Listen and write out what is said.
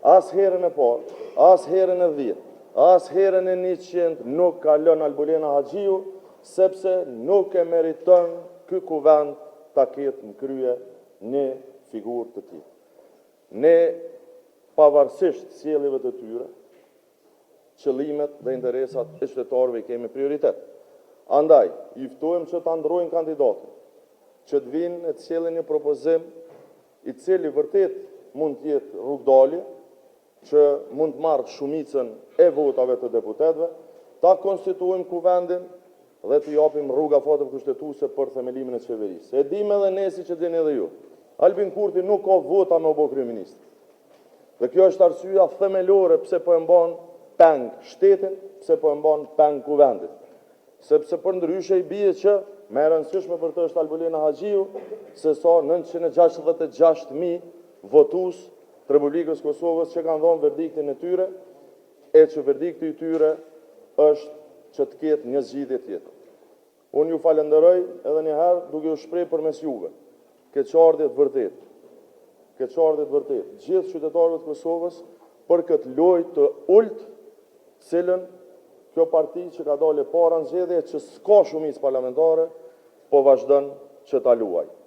as herën e parë, as herën e 10, as herën e 100 nuk ka lënë Albulena Haxhiu, sepse nuk e meriton ky kuvend ta ketë në krye një figurë të tillë. Ne, pavarësisht sjelljeve të tyre, qëllimet dhe interesat e qytetarëve i kemi prioritet. Andaj, i ftojmë që ta ndrojnë kandidatën, që të vinë e të sjellin një propozim i cili vërtet mund të jetë rrugdalje, që mund të marrë shumicën e votave të deputetëve, ta konstituojmë kuvendin dhe të japim rruga fatëve kushtetuese për themelimin e qeverisë. E dim edhe ne si që dini edhe ju. Albin Kurti nuk ka vota me u bë kryeminist. Dhe kjo është arsyeja themelore pse po e mban peng shtetin, pse po e mban peng kuvendit. Sepse për ndryshe i bie që më e rëndësishme për të është Albulena Haxhiu, se sa 966.000 votues të Republikës Kosovës që kanë dhënë verdiktin e tyre, e që verdikti i tyre është që të ketë një zgjidhje tjetër. Unë ju falenderoj edhe një herë duke u shpreh përmes juve keqardhje të vërtet, gjithë qytetarëve të Kosovës për këtë lojë të ulët, cilën kjo parti që ka dalë para në zgjedhje që s'ka shumicë parlamentare, po vazhdon që ta luajë.